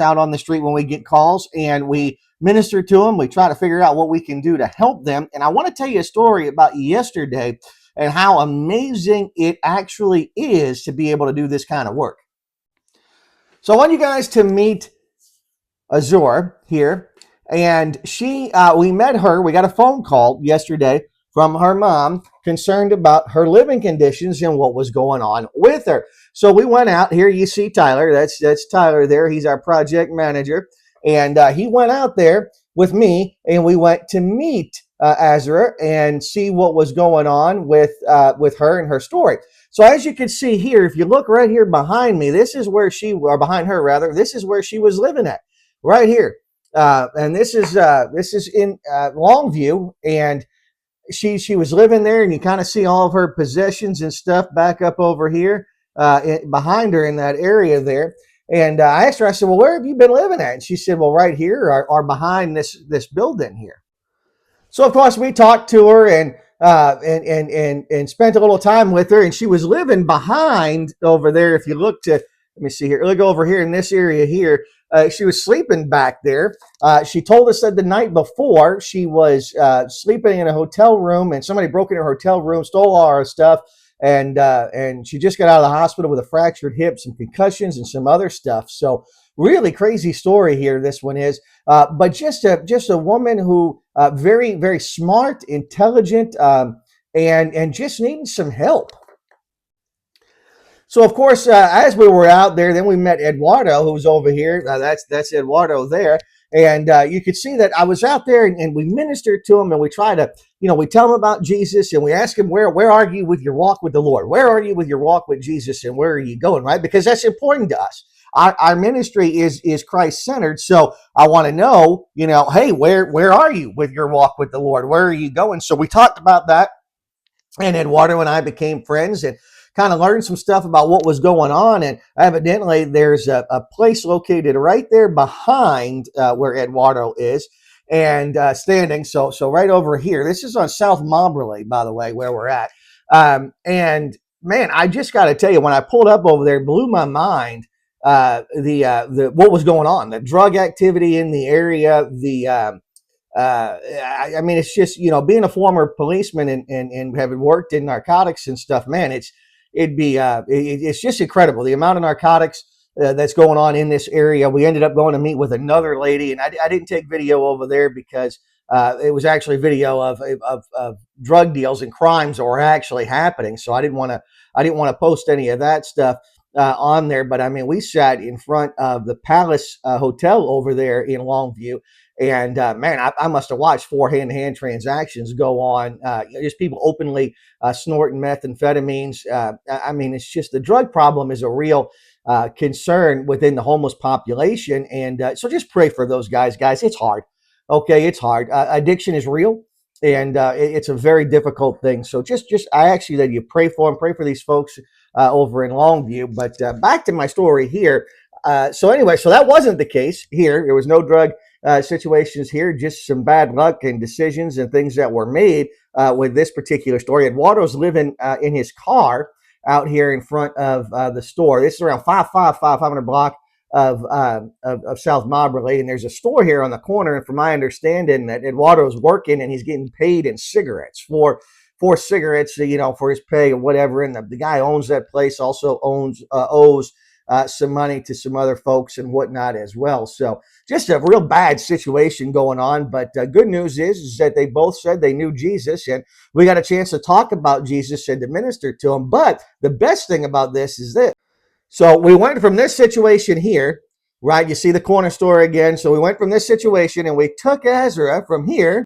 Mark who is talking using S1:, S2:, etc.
S1: out on the street when we get calls, and we minister to them. We try to figure out what we can do to help them. And I want to tell you a story about yesterday and how amazing it actually is to be able to do this kind of work. So I want you guys to meet Azure here. And we met her. We got a phone call yesterday from her mom concerned about her living conditions and what was going on with her. So we went out here. You see Tyler. That's Tyler there. He's our project manager. And he went out there with me, and we went to meet Azure and see what was going on with her and her story. So as you can see here, if you look right here behind me, this is where or behind her rather, this is where she was living at, right here. And this is in Longview, and she was living there, and you kind of see all of her possessions and stuff back up over here behind her in that area there. And I asked her, I said, well, where have you been living at? And she said, well, right here or behind this building here. So of course we talked to her and spent a little time with her, and she was living behind over there. If you look to, let me see here, look over here in this area here. She was sleeping back there. She told us that the night before she was sleeping in a hotel room, and somebody broke into her hotel room, stole all her stuff, and she just got out of the hospital with a fractured hip, some concussions, and some other stuff. So really crazy story here. This one is, but just a woman who very, very smart, intelligent, and just needing some help. So, of course, as we were out there, then we met Eduardo, who's over here. That's Eduardo there. And you could see that I was out there, and we ministered to him, and we try to, we tell him about Jesus, and we ask him, where are you with your walk with the Lord? Where are you with your walk with Jesus, and where are you going, right? Because that's important to us. Our ministry is Christ-centered, so I want to know, hey, where are you with your walk with the Lord? Where are you going? So we talked about that, and Eduardo and I became friends, and kind of learned some stuff about what was going on. And evidently there's a place located right there behind where Eduardo is and standing. So right over here, this is on South Moberly, by the way, where we're at. And man, I just got to tell you, when I pulled up over there, it blew my mind. The what was going on, the drug activity in the area, I mean, it's just, being a former policeman and having worked in narcotics and stuff, man, it's just incredible. The amount of narcotics that's going on in this area. We ended up going to meet with another lady, and I didn't take video over there because it was actually video of drug deals and crimes that were actually happening. So I didn't want to post any of that stuff on there. But I mean, we sat in front of the Palace Hotel over there in Longview. And man, I must have watched 4 hand-to-hand transactions go on. Just people openly snorting methamphetamines. I mean, it's just the drug problem is a real concern within the homeless population. And so just pray for those guys. Guys, it's hard. Okay, it's hard. Addiction is real, and it's a very difficult thing. So just I ask you that you pray for them, pray for these folks over in Longview. But back to my story here. So anyway, so that wasn't the case here. There was no drug situations here, just some bad luck and decisions and things that were made with this particular story. Eduardo's living in his car out here in front of the store. This is around 500 block of South Moberly, and there's a store here on the corner. And from my understanding, that Eduardo's working and he's getting paid in cigarettes for cigarettes, for his pay or whatever. And the guy owns that place, also owes some money to some other folks and whatnot as well. So just a real bad situation going on. But good news is that they both said they knew Jesus, and we got a chance to talk about Jesus and to minister to him. But the best thing about this is this. So we went from this situation here, right? You see the corner store again. So we went from this situation and we took Azure from here